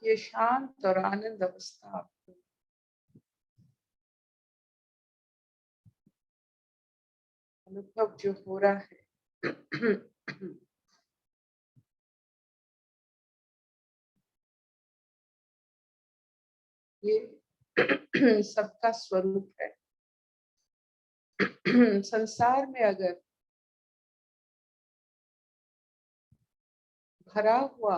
ये शांत और आनंद अवस्था आपको अनुभव जो हो रहा है ये सबका स्वरूप है। संसार में अगर भरा हुआ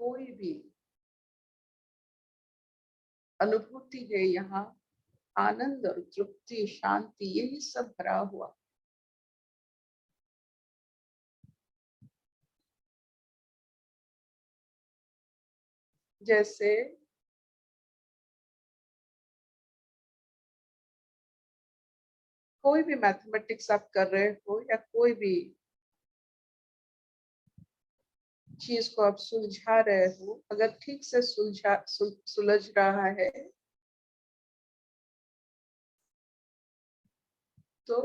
कोई भी अनुभूति है, यहाँ आनंद और तृप्ति, शांति, यही सब भरा हुआ। जैसे कोई भी मैथमेटिक्स आप कर रहे हो या कोई भी चीज को आप सुलझा रहे हो, अगर ठीक से सुलझ रहा है तो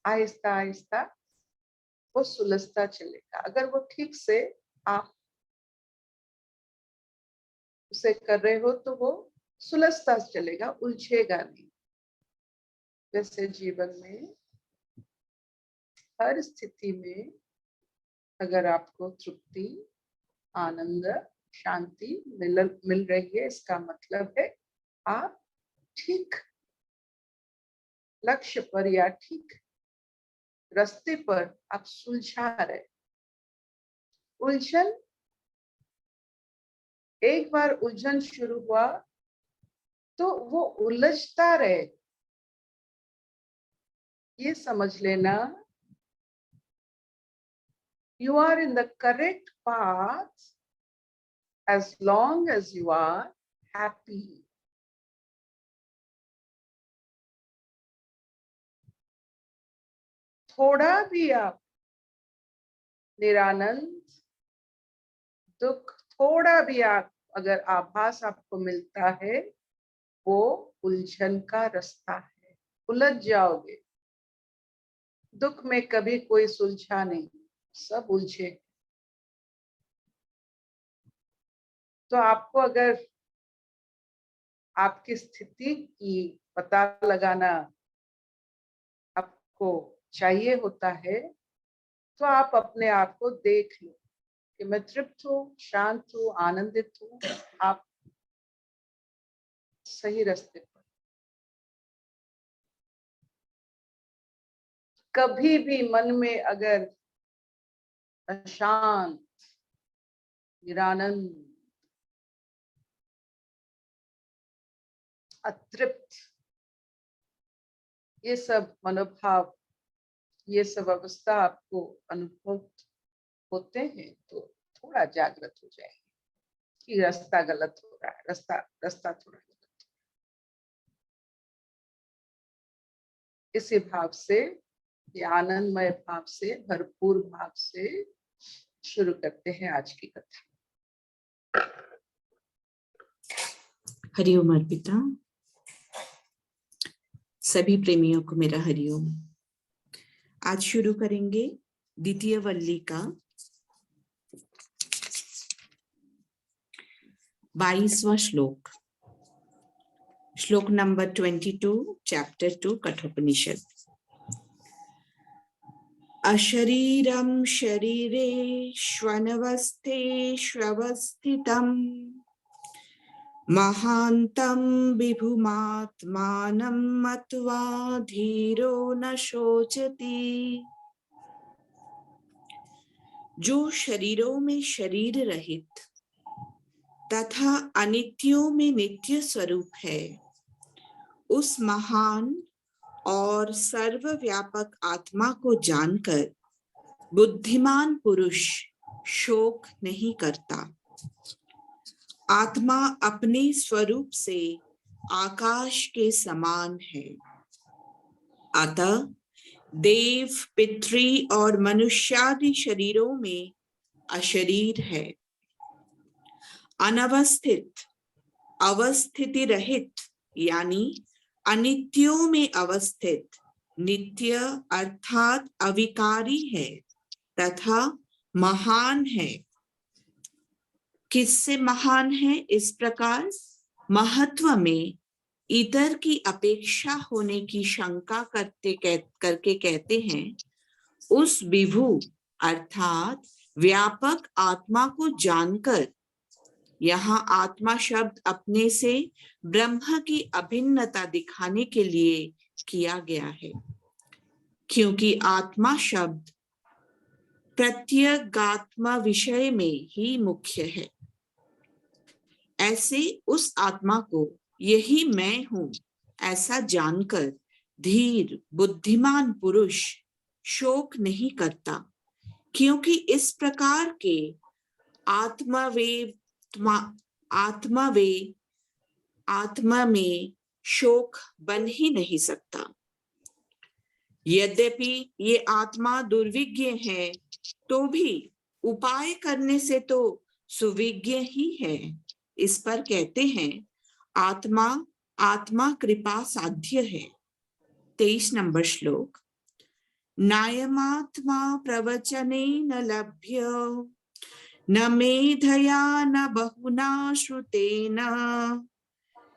आहिस्ता आहिस्ता वो सुलझता चलेगा। अगर वो ठीक से आप उसे कर रहे हो तो वो सुलझता चलेगा, उलझेगा नहीं। जैसे जीवन में हर स्थिति में अगर आपको तृप्ति, आनंद, शांति मिल रही है, इसका मतलब है आप ठीक लक्ष्य पर या ठीक रास्ते पर आप सुलझा रहे। उलझन, एक बार उलझन शुरू हुआ तो वो उलझता रहे, ये समझ लेना। You are in the correct path as long as you are happy. थोड़ा भी आप निरानंद, दुख, थोड़ा भी आप अगर आभास आपको मिलता है, वो उलझन का रास्ता है, उलझ जाओगे। दुख में कभी कोई सुलझा नहीं, सब उलझे। तो आपको अगर आपकी स्थिति की पता लगाना आपको चाहिए होता है, तो आप अपने आप को देख लो कि मैं तृप्त हूँ, शांत हूँ, आनंदित हूँ। आप सही रास्ते पर। कभी भी मन में अगर अशांत, निरानंद, अतृप्त, ये सब मनोभाव, ये सब अवस्था आपको अनुभव होते हैं, तो थोड़ा जागृत हो जाएंगे कि रास्ता गलत हो रहा है, रास्ता थोड़ा गलत। इसी भाव से, ये आनंदमय भाव से, भरपूर भाव से शुरू करते हैं आज की कथा। हरिओम अर्पिता। सभी प्रेमियों को मेरा हरिओम। आज शुरू करेंगे द्वितीय वल्ली का 22वां श्लोक, श्लोक नंबर 22, चैप्टर 2 कठोपनिषद। अशरीरं शरीरेष्वनवस्थेष्वस्थितं महान्तं विभुमात्मानं मत्वा धीरो न शोचति। जो शरीरों में शरीर रहित तथा अनित्यों में नित्य स्वरूप है, उस महान और सर्वव्यापक आत्मा को जानकर बुद्धिमान पुरुष शोक नहीं करता। आत्मा अपने स्वरूप से आकाश के समान है, अतः देव, पितृ और मनुष्यादि शरीरों में अशरीर है। अनवस्थित, अवस्थिति रहित यानी अनित्यों में अवस्थित, नित्य अर्थात अविकारी है तथा महान है। किससे महान है? इस प्रकार महत्व में इतर की अपेक्षा होने की शंका करके कहते हैं, उस विभु अर्थात व्यापक आत्मा को जानकर। यहाँ आत्मा शब्द अपने से ब्रह्म की अभिन्नता दिखाने के लिए किया गया है, क्योंकि आत्मा शब्द प्रत्यगात्मा विषय में ही मुख्य है। ऐसे उस आत्मा को यही मैं हूं ऐसा जानकर धीर बुद्धिमान पुरुष शोक नहीं करता, क्योंकि इस प्रकार के आत्मा में शोक बन ही नहीं सकता। यद्यपि ये आत्मा दुर्विज्ञ है, तो भी उपाय करने से तो सुविज्ञ ही है। इस पर कहते हैं, आत्मा कृपा साध्य है। 23 नंबर श्लोक। नायमात्मा प्रवचने न लभ्य, न मेधया न बहुना श्रुतेन,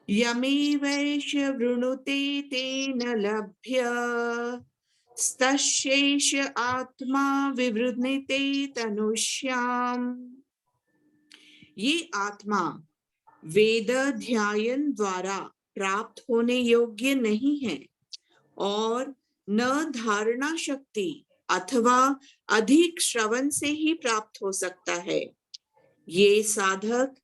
यमेवैष वृणुते तेन लभ्य, स्तशेष आत्मा विवृणीते तनुष्याम। ये आत्मा वेदाध्ययन द्वारा प्राप्त होने योग्य नहीं है और न धारणा शक्ति अथवा अधिक श्रवण से ही प्राप्त हो सकता है। ये साधक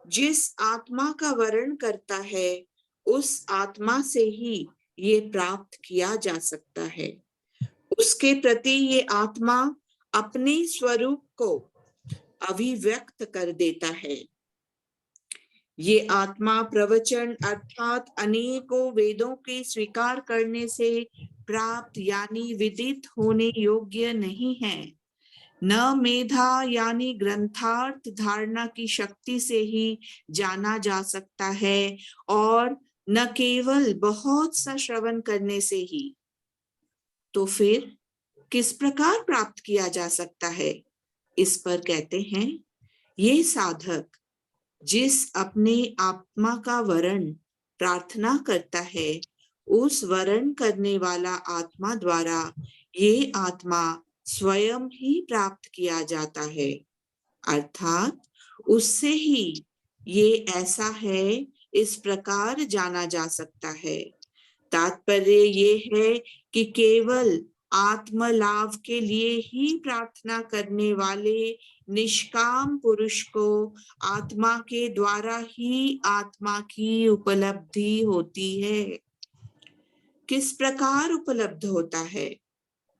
जिस आत्मा का वर्ण करता है, उस आत्मा से ही ये प्राप्त किया जा सकता है। उसके प्रति ये आत्मा अपने स्वरूप को अभिव्यक्त कर देता है। ये आत्मा प्रवचन अर्थात अनेकों वेदों के स्वीकार करने से प्राप्त यानी विदित होने योग्य नहीं है। न मेधा यानी ग्रंथार्थ धारणा की शक्ति से ही जाना जा सकता है और न केवल बहुत सा श्रवण करने से ही। तो फिर किस प्रकार प्राप्त किया जा सकता है? इस पर कहते हैं, ये साधक जिस अपने आत्मा का वर्ण प्रार्थना करता है, उस वर्ण करने वाला आत्मा द्वारा ये आत्मा स्वयं ही प्राप्त किया जाता है, अर्थात उससे ही ये ऐसा है, इस प्रकार जाना जा सकता है। तात्पर्य ये है कि केवल आत्म लाभ के लिए ही प्रार्थना करने वाले निष्काम पुरुष को आत्मा के द्वारा ही आत्मा की उपलब्धि होती है। किस प्रकार उपलब्ध होता है?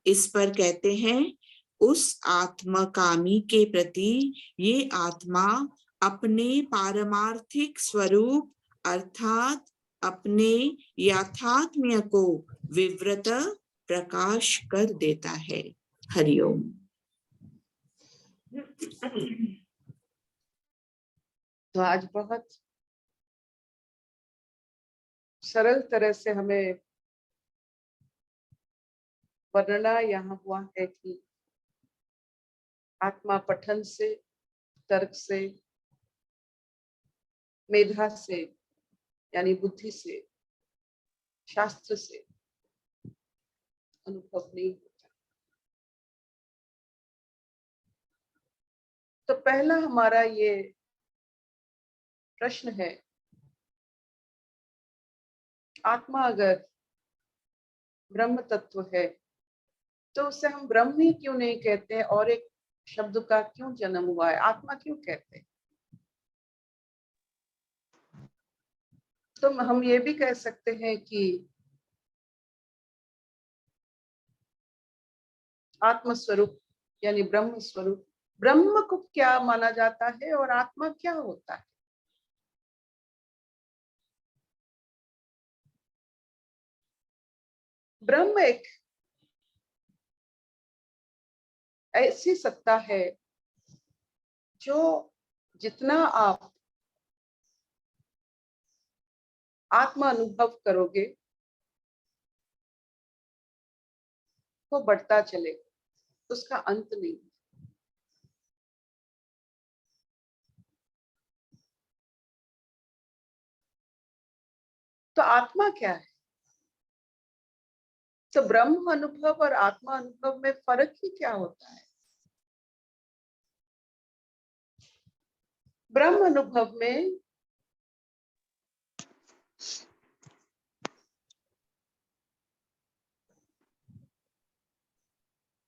इस पर कहते हैं, उस आत्मकामी के प्रति ये आत्मा अपने पारमार्थिक स्वरूप अर्थात अपने याथात्म्य को विवृत प्रकाश कर देता है। हरिओम। तो आज बहुत सरल तरह से हमें वर्णना यहाँ हुआ है कि आत्मा पठन से, तर्क से, मेधा से यानी बुद्धि से, शास्त्र से अनुभव नहीं होता। तो पहला हमारा ये प्रश्न है, आत्मा अगर ब्रह्म तत्व है तो उसे हम ब्रह्म ही क्यों नहीं कहते हैं और एक शब्द का क्यों जन्म हुआ है, आत्मा क्यों कहते हैं? तो हम ये भी कह सकते हैं कि आत्म स्वरूप यानी ब्रह्म स्वरूप, ब्रह्म को क्या माना जाता है और आत्मा क्या होता है? ब्रह्म एक ऐसी सत्ता है जो जितना आप आत्मा अनुभव करोगे वो बढ़ता चलेगा, उसका अंत नहीं। तो आत्मा क्या है? तो ब्रह्म अनुभव और आत्मा अनुभव में फर्क ही क्या होता है? ब्रह्म अनुभव में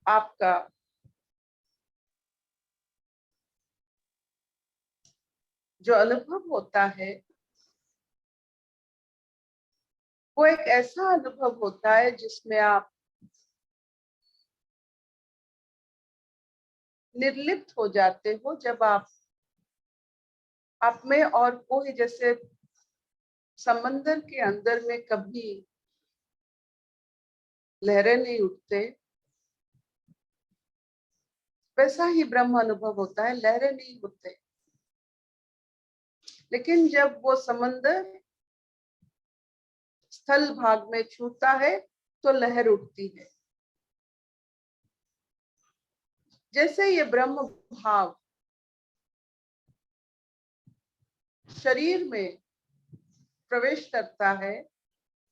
आपका जो अनुभव होता है वो एक ऐसा अनुभव होता है जिसमें आप निर्लिप्त हो जाते हो। जब आप में और कोई, जैसे समंदर के अंदर में कभी लहरें नहीं उठते, वैसा ही ब्रह्म अनुभव होता है, लहरें नहीं उठते। लेकिन जब वो समंदर स्थल भाग में छूता है तो लहर उठती है। जैसे ये ब्रह्म भाव शरीर में प्रवेश करता है,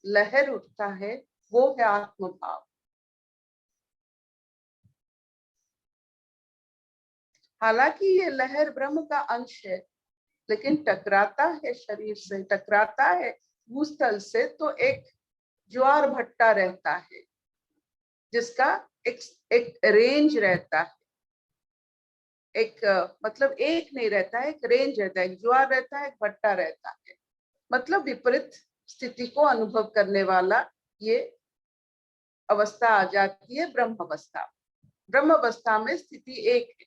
लहर उठता है, वो है आत्म भाव। हालांकि ये लहर ब्रह्म का अंश है, लेकिन टकराता है शरीर से, टकराता है भूस्थल से, तो एक ज्वार भट्टा रहता है जिसका एक रेंज रहता है। मतलब एक नहीं रहता है, एक रेंज रहता है, एक ज्वार रहता है, एक भट्टा रहता है। मतलब विपरीत स्थिति को अनुभव करने वाला ये अवस्था आ जाती है ब्रह्म अवस्था। ब्रह्म अवस्था में स्थिति एक है।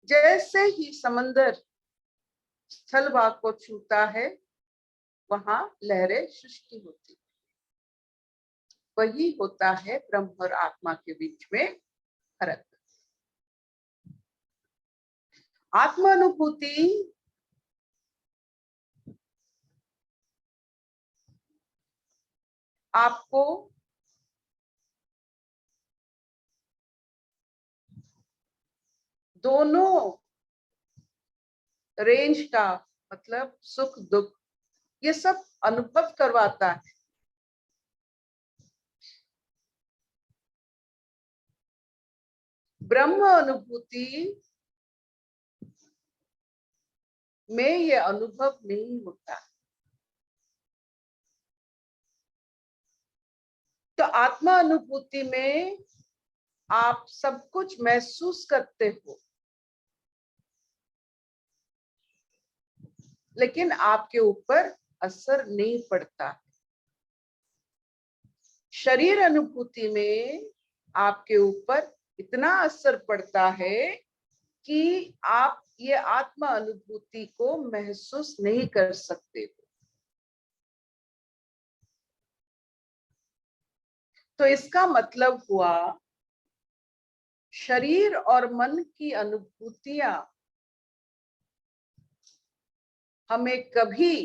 जैसे ही समंदर स्थल भाग को छूता है वहां लहरें सृष्टि होती है। वही होता है ब्रह्म और आत्मा के बीच में फर्क। आत्मानुभूति आपको दोनों रेंज का, मतलब सुख दुख, ये सब अनुभव करवाता है। ब्रह्म अनुभूति में ये अनुभव नहीं होता। तो आत्मा अनुभूति में आप सब कुछ महसूस करते हो, लेकिन आपके ऊपर असर नहीं पड़ता। शरीर अनुभूति में आपके ऊपर इतना असर पड़ता है कि आप ये आत्मा अनुभूति को महसूस नहीं कर सकते हो। तो इसका मतलब हुआ शरीर और मन की अनुभूतियां हमें कभी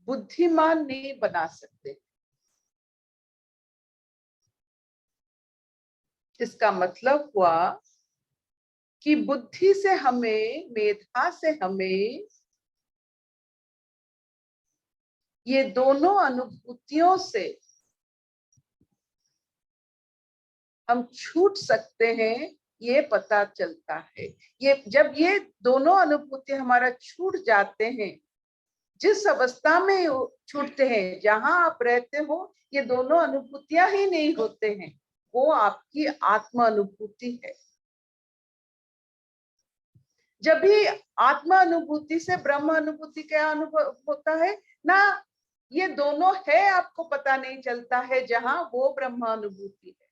बुद्धिमान नहीं बना सकते। इसका मतलब हुआ कि बुद्धि से हमें, मेधा से हमें ये दोनों अनुभूतियों से हम छूट सकते हैं, ये पता चलता है। ये जब ये दोनों अनुभूति हमारा छूट जाते हैं, जिस अवस्था में छूटते हैं, जहां आप रहते हो ये दोनों अनुभूतियां ही नहीं होते हैं, वो आपकी आत्मा अनुभूति है। जब भी आत्मा अनुभूति से ब्रह्म अनुभूति क्या अनुभव होता है ना, ये दोनों है आपको पता नहीं चलता है, जहां वो ब्रह्म अनुभूति है।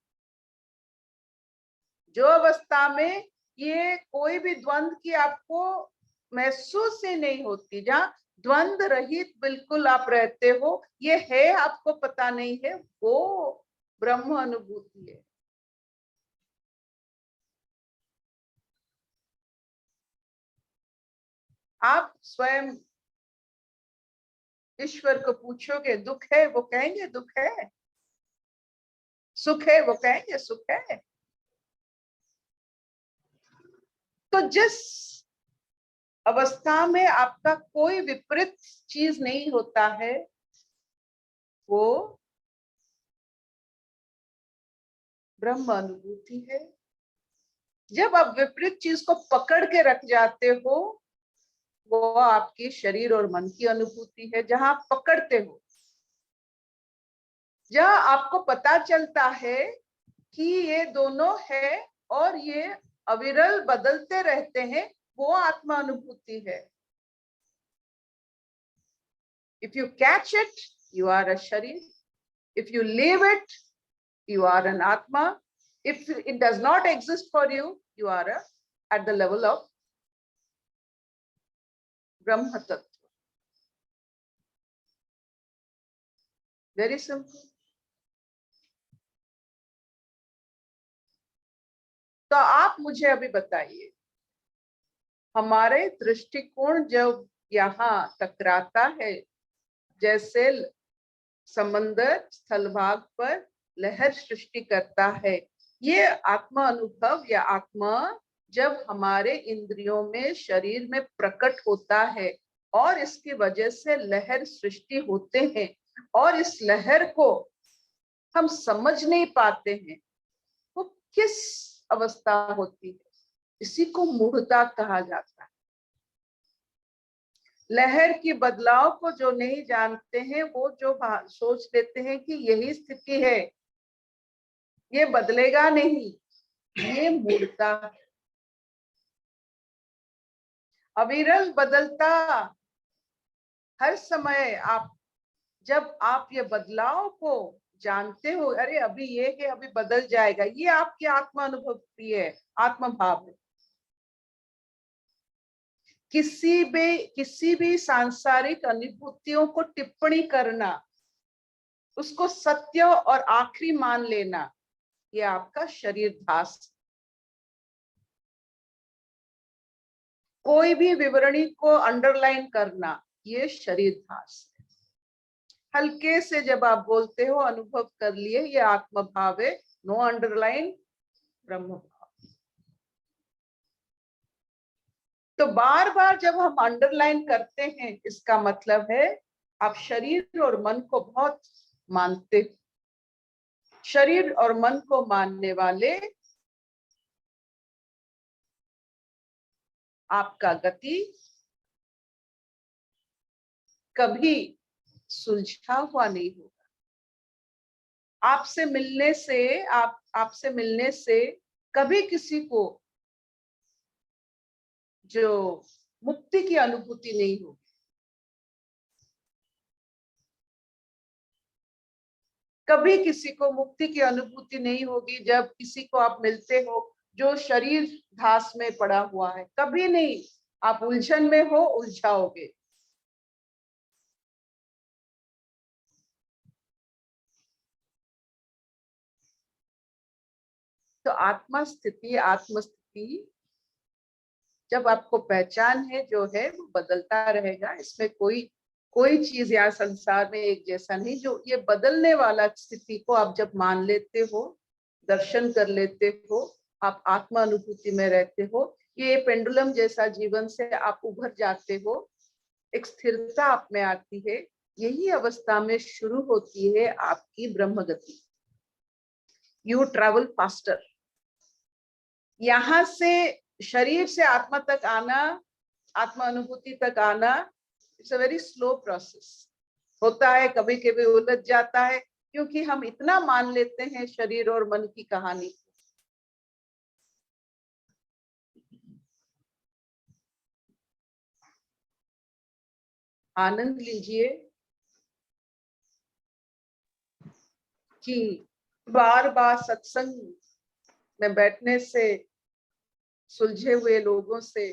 जो अवस्था में ये कोई भी द्वंद की आपको महसूस ही नहीं होती, जहां द्वंद रहित बिल्कुल आप रहते हो, ये है आपको पता नहीं है, वो ब्रह्म अनुभूति है। आप स्वयं ईश्वर को पूछोगे दुख है, वो कहेंगे दुख है। सुख है, वो कहेंगे सुख है। तो जिस अवस्था में आपका कोई विपरीत चीज नहीं होता है, वो ब्रह्म अनुभूति है। जब आप विपरीत चीज को पकड़ के रख जाते हो, वो आपकी शरीर और मन की अनुभूति है। जहां आप पकड़ते हो, जहां आपको पता चलता है कि ये दोनों है और ये अविरल बदलते रहते हैं, वो आत्मा अनुभूति है। If you catch it, you are a sharir. If you leave it, you are an atma. If it does not exist for you, you are at the level of Brahma Tattva. Very simple. तो आप मुझे अभी बताइए, हमारे दृष्टिकोण जब यहाँ टकराता है, जैसे समंदर स्थल भाग पर लहर सृष्टि करता है, ये आत्मा अनुभव या आत्मा जब हमारे इंद्रियों में, शरीर में प्रकट होता है और इसकी वजह से लहर सृष्टि होते हैं, और इस लहर को हम समझ नहीं पाते हैं, वो किस अवस्था होती है, इसी को मूढ़ता कहा जाता है। लहर की बदलाव को जो नहीं जानते हैं, वो जो सोच लेते हैं कि यही स्थिति है, ये बदलेगा नहीं, ये मूढ़ता है। अविरल बदलता हर समय जब आप ये बदलाव को जानते हो, अरे अभी ये है, अभी बदल जाएगा, ये आपकी आत्मा अनुभूति है, आत्म भाव है। किसी भी सांसारिक अनुभूतियों को टिप्पणी करना, उसको सत्य और आखिरी मान लेना, ये आपका शरीर ध्यास। कोई भी विवरणी को अंडरलाइन करना, ये शरीर ध्यास। हल्के से जब आप बोलते हो, अनुभव कर लिए, ये आत्म भाव है, नो अंडरलाइन, ब्रह्म भाव। तो बार बार जब हम अंडरलाइन करते हैं, इसका मतलब है आप शरीर और मन को बहुत मानते हो। शरीर और मन को मानने वाले आपका गति कभी सुलझा हुआ नहीं होगा। आपसे मिलने से कभी किसी को जो मुक्ति की अनुभूति नहीं होगी। कभी किसी को मुक्ति की अनुभूति नहीं होगी जब किसी को आप मिलते हो जो शरीर ध्यास में पड़ा हुआ है, कभी नहीं। आप उलझन में हो, उलझाओगे। तो आत्मा स्थिति, आत्मस्थिति जब आपको पहचान है जो है वो बदलता रहेगा। इसमें कोई चीज यहाँ संसार में एक जैसा नहीं। जो ये बदलने वाला स्थिति को आप जब मान लेते हो, दर्शन कर लेते हो, आप आत्मा अनुभूति में रहते हो, ये पेंडुलम जैसा जीवन से आप उभर जाते हो, एक स्थिरता आप में आती है। यही अवस्था में शुरू होती है आपकी ब्रह्म गति। You travel faster. यहाँ से शरीर से आत्मा तक आना, आत्मा अनुभूति तक आना, it's a very slow process होता है। कभी कभी उलझ जाता है क्योंकि हम इतना मान लेते हैं शरीर और मन की कहानी। आनंद लीजिए कि बार बार सत्संग में बैठने से, सुलझे हुए लोगों से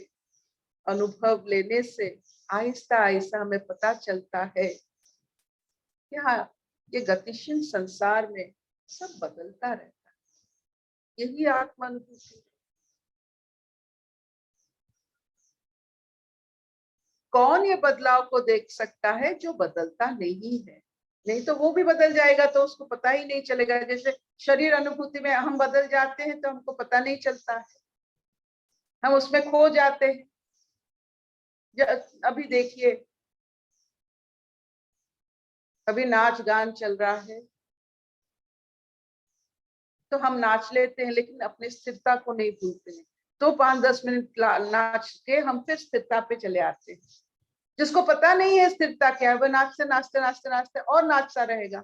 अनुभव लेने से आहिस्ता आहिस्ता हमें पता चलता है कि हाँ, ये गतिशील संसार में सब बदलता रहता है। यही आत्मानुभूति। कौन ये बदलाव को देख सकता है? जो बदलता नहीं है। नहीं तो वो भी बदल जाएगा तो उसको पता ही नहीं चलेगा। जैसे शरीर अनुभूति में हम बदल जाते हैं तो हमको पता नहीं चलता है, हम उसमें खो जाते हैं। अभी देखिए, अभी नाच गान चल रहा है तो हम नाच लेते हैं, लेकिन अपनी स्थिरता को नहीं भूलते हैं। तो 5-10 मिनट नाच के हम फिर स्थिरता पे चले आते हैं। जिसको पता नहीं है स्थिरता क्या है, वो नाचते नाचते नाचते नाचते और नाचता रहेगा।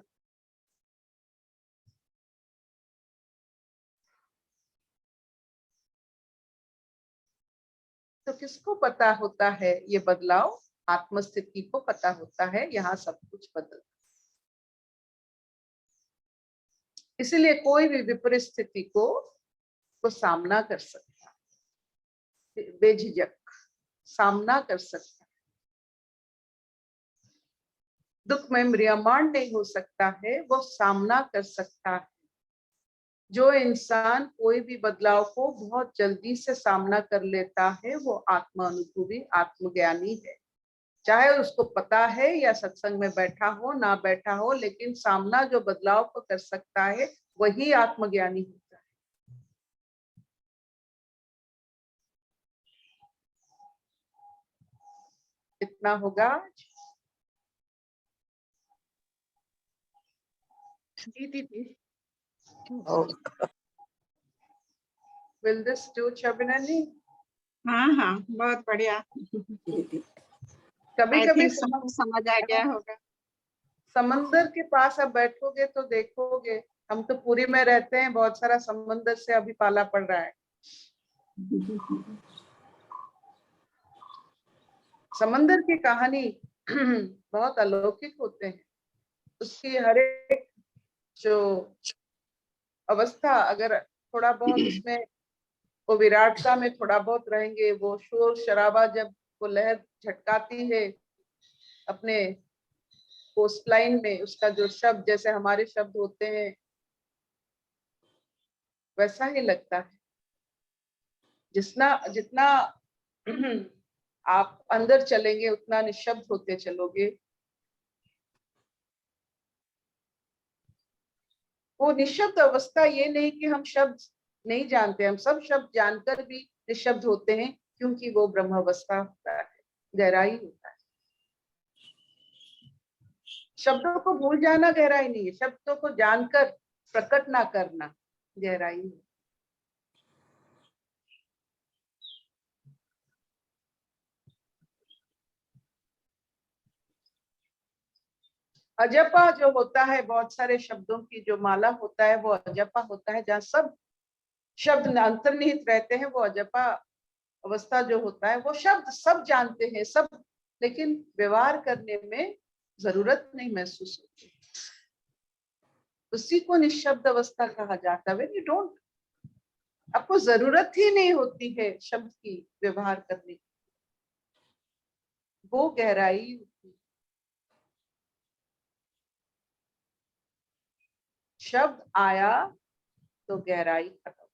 तो किसको पता होता है ये बदलाव? आत्मस्थिति को पता होता है यहाँ सब कुछ बदलता। इसलिए कोई भी विपरीत स्थिति को सामना कर सकता है, बेझिझक सामना कर सकता है। दुख में म्रियमाण नहीं हो सकता है, वो सामना कर सकता है। जो इंसान कोई भी बदलाव को बहुत जल्दी से सामना कर लेता है वो आत्मा अनुभवी, आत्मज्ञानी है। चाहे उसको पता है या सत्संग में बैठा हो ना बैठा हो, लेकिन सामना जो बदलाव को कर सकता है वही आत्मज्ञानी होता है। इतना होगा। दीदी Will this do, Chabinani? हाँ हाँ, बहुत बढ़िया। कभी I कभी think समझ आ गया होगा। समंदर के पास अब बैठोगे तो देखोगे, हम तो पूरी में रहते हैं, बहुत सारा समंदर से अभी पाला पड़ रहा है। समंदर की कहानी बहुत अलौकिक होते हैं। उसकी हर एक जो अवस्था, अगर थोड़ा बहुत उसमें वो विराटता में थोड़ा बहुत रहेंगे, वो शोर शराबा जब वो लहर झटकाती है अपने कोस्ट लाइन में, उसका जो शब्द जैसे हमारे शब्द होते हैं वैसा ही लगता है। जितना आप अंदर चलेंगे उतना निशब्द होते चलोगे। वो निशब्द अवस्था ये नहीं कि हम शब्द नहीं जानते, हम सब शब्द जानकर भी निशब्द होते हैं, क्योंकि वो ब्रह्म अवस्था होता है, गहराई होता है। शब्दों को भूल जाना गहराई नहीं है, शब्दों को जानकर प्रकट ना करना गहराई है। अजपा जो होता है, बहुत सारे शब्दों की जो माला होता है वो अजपा होता है। जहाँ सब शब्द अंतर्निहित रहते हैं वो अजपा अवस्था जो होता है। वो शब्द सब जानते हैं सब, लेकिन व्यवहार करने में जरूरत नहीं महसूस होती। उसी को निशब्द अवस्था कहा जाता है। व्हेन यू डोंट, आपको जरूरत ही नहीं होती है शब्द की व्यवहार करने की, वो गहराई होती है। शब्द आया तो गहराई खत्म।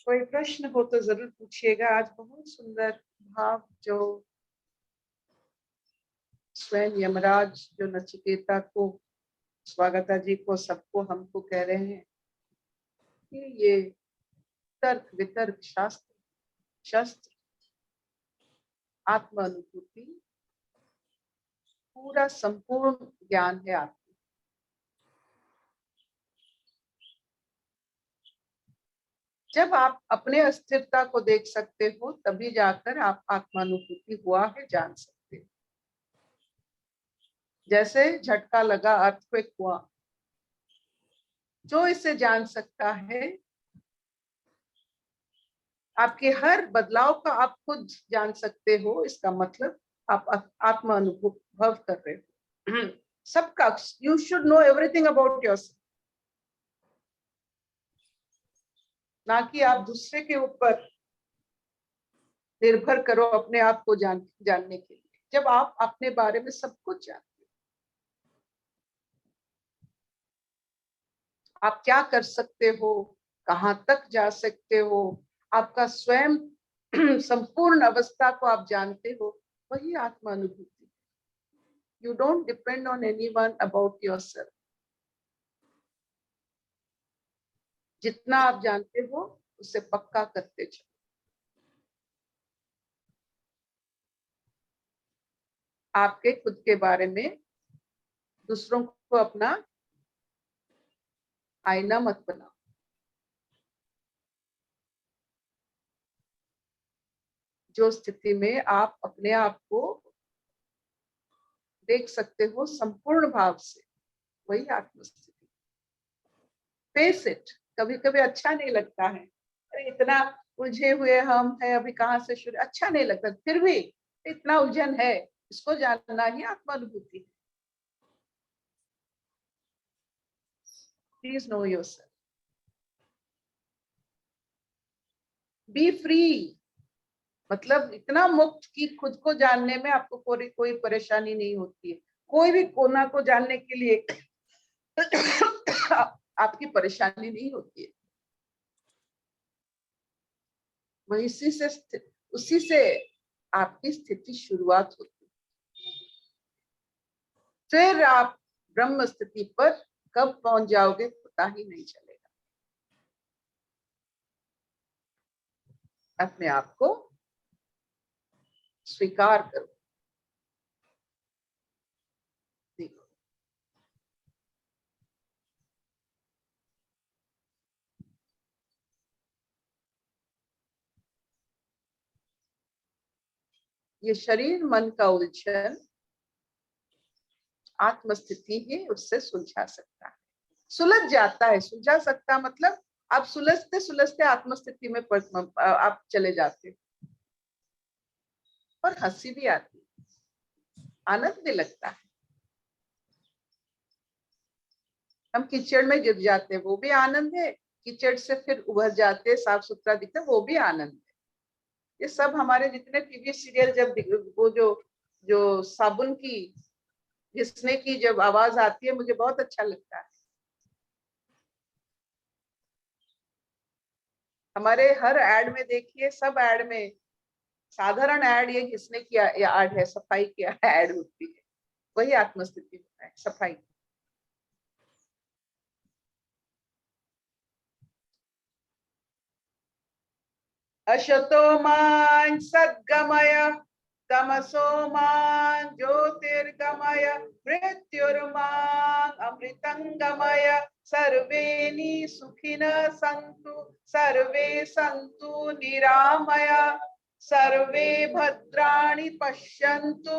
कोई प्रश्न हो तो जरूर पूछिएगा। आज बहुत सुंदर भाव जो स्वयं यमराज जो नचिकेता को, स्वागता जी को, सबको हमको कह रहे हैं कि ये तर्क वितर्क शास्त्र शस्त्र आत्म अनुभूति पूरा संपूर्ण ज्ञान है आपको। जब आप अपने अस्थिरता को देख सकते हो तभी जाकर आप आत्मानुभूति हुआ है जान सकते हो। जैसे झटका लगा, अर्थक्वेक हुआ, जो इसे जान सकता है, आपके हर बदलाव का आप खुद जान सकते हो, इसका मतलब आप आत्म अनुभव कर रहे हो। सबका, you should know everything about yourself, ना कि आप दूसरे के ऊपर निर्भर करो अपने आप को जानने के लिए। जब आप अपने बारे में सब कुछ जानते हो, आप क्या कर सकते हो, कहां तक जा सकते हो, आपका स्वयं संपूर्ण अवस्था को आप जानते हो, वही आत्मा अनुभूति। You don't depend on anyone about yourself. जितना आप जानते हो उसे पक्का करते चलो। आपके खुद के बारे में दूसरों को अपना आईना मत बनाओ। जो स्थिति में आप अपने आप को देख सकते हो संपूर्ण भाव से, वही आत्मस्थिति। Face it. कभी कभी अच्छा नहीं लगता है, अरे इतना उलझे हुए हम है, अभी कहाँ से शुरू, अच्छा नहीं लगता, फिर भी इतना उलझन है, इसको जानना ही आत्मानुभूति है। Please no yourself, B free. मतलब इतना मुक्त कि खुद को जानने में आपको कोई परेशानी नहीं होती है। कोई भी कोना को जानने के लिए आपकी परेशानी नहीं होती है। वही उसी से आपकी स्थिति शुरुआत होती है। फिर आप ब्रह्म स्थिति पर कब पहुंच जाओगे पता ही नहीं चलेगा। अपने आप को स्वीकार करो। देखो, ये शरीर मन का उलझन आत्मस्थिति ही उससे सुलझा सकता है। सुलझ जाता है, सुलझा सकता मतलब आप सुलझते सुलझते आत्मस्थिति में आप चले जाते हो। और हंसी भी आती है, आनंद भी लगता है। हम कीचड़ में गिर जाते हैं, वो भी आनंद है। कीचड़ से फिर उभर जाते, साफ सुथरा दिखता, वो भी आनंद है। ये सब हमारे जितने टीवी सीरियल, जब वो जो साबुन की घिसने की जब आवाज आती है, मुझे बहुत अच्छा लगता है। हमारे हर एड में देखिए, सब एड में, साधारण एड ये घिसने की एड है, सफाई की एड होती है। वही आत्मस्थिति होता है, सफाई। अशतो मान सद्गमय, तमसो मान ज्योतिर्गमय, मृत्युर्मान अमृतंगमय। सर्वे सुखिनः सन्तु, सर्वे सन्तु निरामय, सर्वे भद्राणि पश्यन्तु,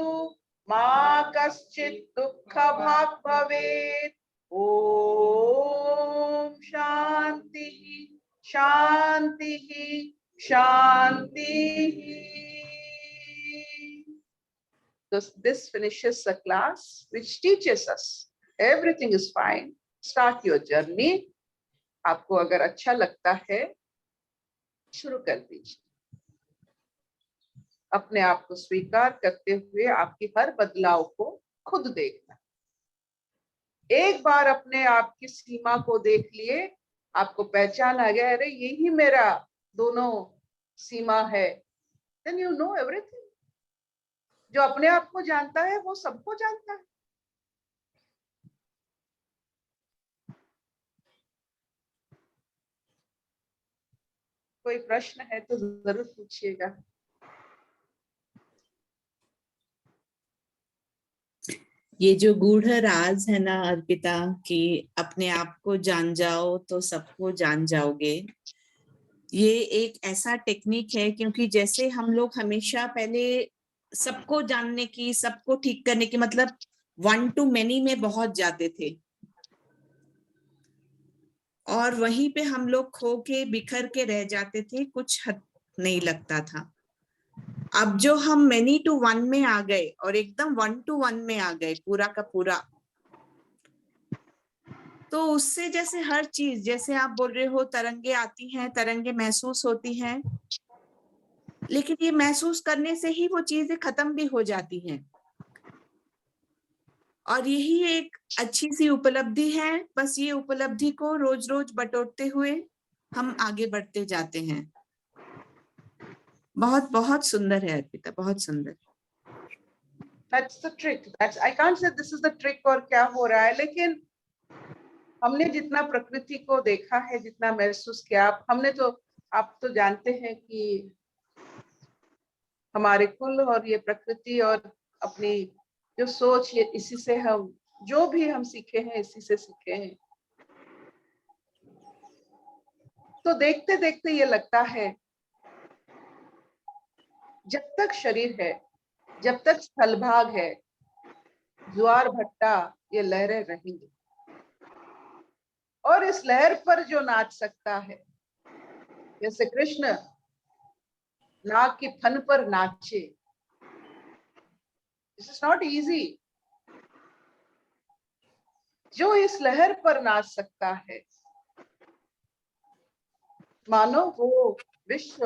मा कश्चित् दुःखभाग् भवेत्। ओम शांति शांति शांति। This finishes the class which teaches us everything is fine. Start your journey. आपको अगर अच्छा लगता है शुरू कर दीजिए। अपने आप को स्वीकार करते हुए आपकी हर बदलाव को खुद देखना। एक बार अपने आप की सीमा को देख लिए, आपको पहचान आ गया, अरे यही मेरा दोनों सीमा है, then you know everything. जो अपने आप को जानता है वो सबको जानता है। कोई प्रश्न है तो जरूर पूछिएगा। ये जो गूढ़ राज है ना अर्पिता, कि अपने आप को जान जाओ तो सबको जान जाओगे, ये एक ऐसा टेक्निक है, क्योंकि जैसे हम लोग हमेशा पहले सबको जानने की, सबको ठीक करने की, मतलब 1 to many में बहुत जाते थे, और वहीं पे हम लोग खो के बिखर के रह जाते थे, कुछ हद नहीं लगता था। अब जो हम many to 1 में आ गए और एकदम 1 to 1 में आ गए पूरा का पूरा, तो उससे जैसे हर चीज, जैसे आप बोल रहे हो तरंगे आती हैं, तरंगे महसूस होती हैं, लेकिन ये महसूस करने से ही वो चीजें खत्म भी हो जाती हैं। और यही एक अच्छी सी उपलब्धि है। बस ये उपलब्धि को रोज रोज बटोरते हुए हम आगे बढ़ते जाते हैं। बहुत बहुत सुंदर है अर्पिता, बहुत सुंदर। That's the trick. That's, I can't say this is the trick और क्या हो रहा है, लेकिन हमने जितना प्रकृति को देखा है, जितना महसूस किया, हमने तो, आप तो जानते हैं कि हमारे कुल और ये प्रकृति और अपनी जो सोच, ये इसी से हम, जो भी हम सीखे हैं इसी से सीखे हैं। तो देखते देखते ये लगता है जब तक शरीर है, जब तक स्थलभाग है, ज्वार भट्टा, ये लहरें रहेंगी। और इस लहर पर जो नाच सकता है, जैसे कृष्ण नाग की फन पर नाचे, दिस इज नॉट इजी। जो इस लहर पर नाच सकता है, मानो वो विश्व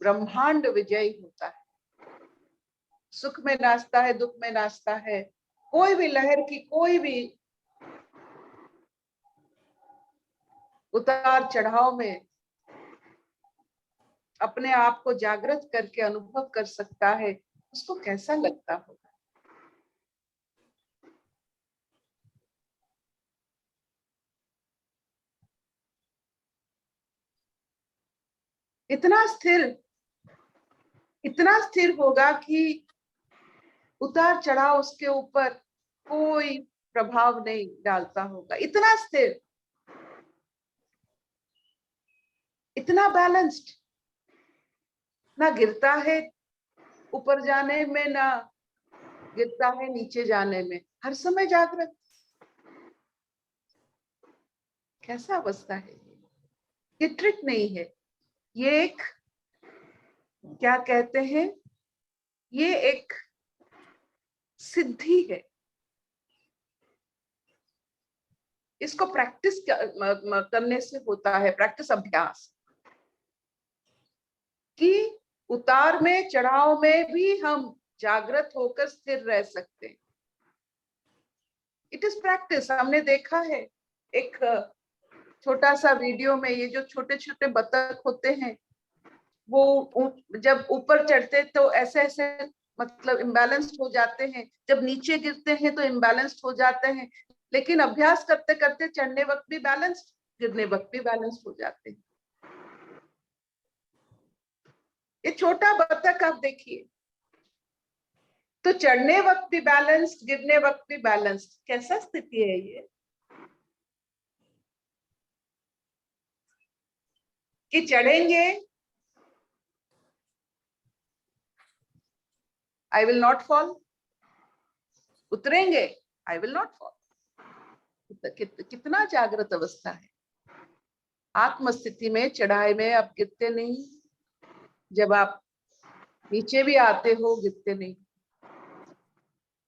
ब्रह्मांड विजयी होता है। सुख में नाचता है, दुख में नाचता है, कोई भी लहर की कोई भी उतार चढ़ाव में अपने आप को जागृत करके अनुभव कर सकता है, उसको कैसा लगता होगा। इतना स्थिर होगा कि उतार चढ़ाव उसके ऊपर कोई प्रभाव नहीं डालता होगा। इतना स्थिर, इतना बैलेंस्ड, ना गिरता है ऊपर जाने में, ना गिरता है नीचे जाने में, हर समय जागृत। कैसा अवस्था है ये ट्रिक नहीं है, ये एक, क्या कहते हैं, ये एक सिद्धि है। इसको प्रैक्टिस करने से होता है, प्रैक्टिस, अभ्यास, कि उतार में चढ़ाव में भी हम जागृत होकर स्थिर रह सकते हैं। It is practice. हमने देखा है एक छोटा सा वीडियो में, ये जो छोटे छोटे बतख होते हैं, वो जब ऊपर चढ़ते तो ऐसे ऐसे, मतलब इम्बैलेंस्ड हो जाते हैं, जब नीचे गिरते हैं तो इम्बैलेंस्ड हो जाते हैं, लेकिन अभ्यास करते करते चढ़ने वक्त भी बैलेंस्ड, गिरने वक्त भी बैलेंस्ड हो जाते हैं। ये छोटा बतख आप देखिए, तो चढ़ने वक्त भी बैलेंस्ड, गिरने वक्त भी बैलेंस्ड। कैसा स्थिति है ये, कि चढ़ेंगे आई विल नॉट फॉल, उतरेंगे आई विल नॉट फॉल। कितना जागृत अवस्था है। आत्म स्थिति में, चढ़ाई में आप गिरते नहीं, जब आप नीचे भी आते हो गिरते नहीं।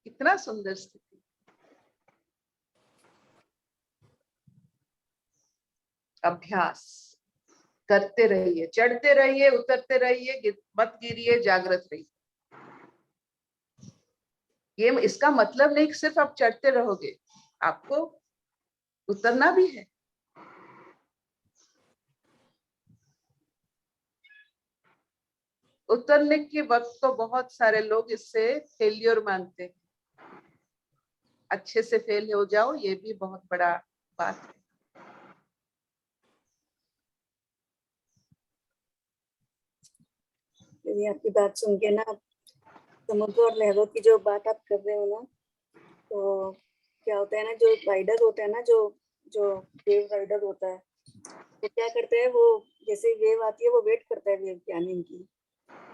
कितना सुंदर स्थिति। अभ्यास करते रहिए, चढ़ते रहिए, उतरते रहिए, मत गिरिए, जागृत रहिए। ये इसका मतलब नहीं कि सिर्फ आप चढ़ते रहोगे, आपको उतरना भी है। उतरने के वक्त तो बहुत सारे लोग इससे फेलियर मानते हैं। अच्छे से फेल हो जाओ, ये भी बहुत बड़ा बात है। यदि आपकी बात सुन के ना, समुद्र और लहरों की जो बात आप कर रहे हो ना, तो क्या होता है ना, जो राइडर होता है ना, जो जो वेव राइडर होता है, वो क्या करता है, वो जैसे वेव आती है वो वेट करता है वेव के आने की,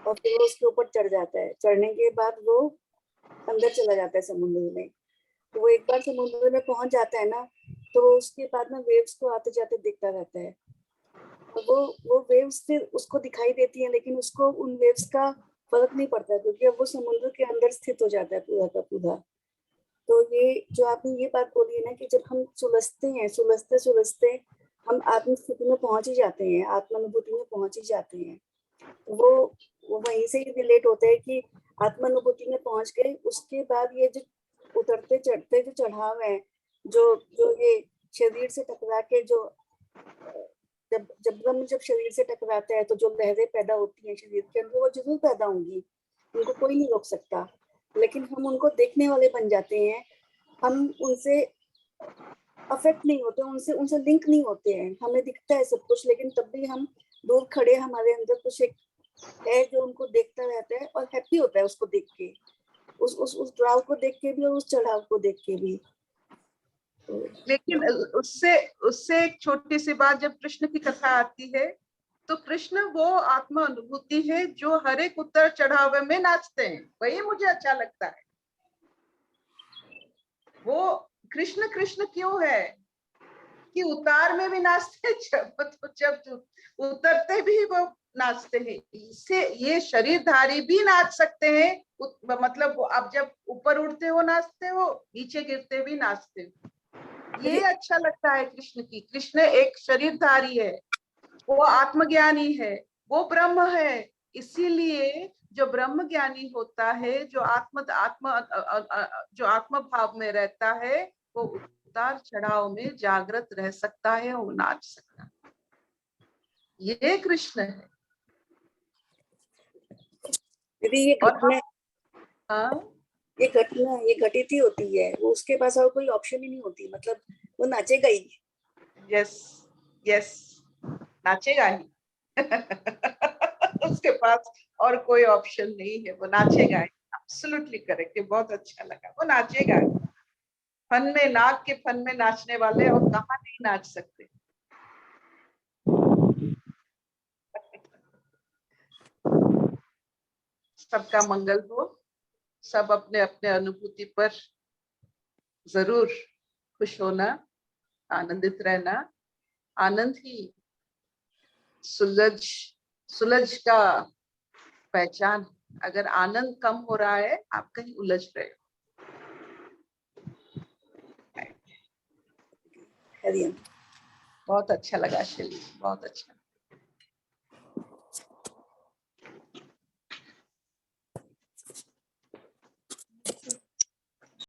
और फिर वो उसके ऊपर चढ़ जाता है। चढ़ने के बाद वो अंदर चला जाता है समुद्र में। तो वो एक बार समुद्र में पहुंच जाता है ना, तो उसके बाद में वेव्स को आते जाते देखता रहता है। और वो वेव्स फिर उसको दिखाई देती है, लेकिन उसको उन वेव्स का फर्क नहीं पड़ता, क्योंकि अब वो समुद्र के अंदर स्थित हो जाता है पूरा का पूरा। तो ये जो आपने ये बात बोली है ना, कि जब हम सुलझते हैं, सुलझते सुलझते हम आत्म स्थिति में पहुंच ही जाते हैं, आत्मानुभूति में पहुंच ही जाते हैं। तो वो वहीं से ही रिलेट होता है कि आत्मानुभूति में पहुंच गए, उसके बाद ये जो उतरते चढ़ते जो चढ़ाव है, जो जो ये शरीर से टकरा के जो जब शरीर से टकराता है, तो जो लहरें पैदा होती हैं शरीर के अंदर, वो जरूर पैदा होंगी, उनको कोई नहीं रोक सकता। लेकिन हम उनको देखने वाले बन जाते हैं, हम उनसे अफेक्ट नहीं होते, उनसे उनसे लिंक नहीं होते हैं। हमें दिखता है सब कुछ, लेकिन तब भी हम दूर खड़े, हमारे अंदर कुछ एक है जो उनको देखता रहता है और हैप्पी होता है उसको देख के, उस ड्राव को देख के भी और उस चढ़ाव को देख के भी। लेकिन उससे उससे एक छोटी सी बात, जब कृष्ण की कथा आती है, तो कृष्ण वो आत्मा अनुभूति है जो हर एक उतर चढ़ाव में नाचते हैं। वही मुझे अच्छा लगता है। वो कृष्ण कृष्ण क्यों है कि उतार में भी नाचते हैं, जब उतरते भी वो नाचते हैं। इससे ये शरीरधारी भी नाच सकते हैं। मतलब आप जब ऊपर उड़ते हो नाचते हो, नीचे गिरते भी नाचते हो। ये अच्छा लगता है कृष्ण की। कृष्ण एक शरीरधारी है, वो आत्मज्ञानी है, वो ब्रह्म है। इसीलिए जो ब्रह्म ज्ञानी होता है, जो आत्म भाव में रहता है, वो उतार चढ़ाव में जागृत रह सकता है, वो नाच सकता है। ये कृष्ण है। यदि ये घटना, ये घटित ही होती है, वो उसके पास और कोई ऑप्शन ही नहीं होती, मतलब वो नाचेगा ही। यस यस, नाचेगा ही। उसके पास और कोई ऑप्शन नहीं है, वो नाचेगा ही। एब्सोल्युटली करेक्ट, बहुत अच्छा लगा। वो नाचेगा। फन में, नाक के फन में नाचने वाले और कहाँ नहीं नाच सकते। सबका मंगल हो। सब अपने अपने अनुभूति पर जरूर खुश होना, आनंदित रहना। आनंद ही सुलझ का पहचान। अगर आनंद कम हो रहा है, आप कहीं उलझ रहे हो। हरिओम। बहुत अच्छा लगा शैली, बहुत अच्छा।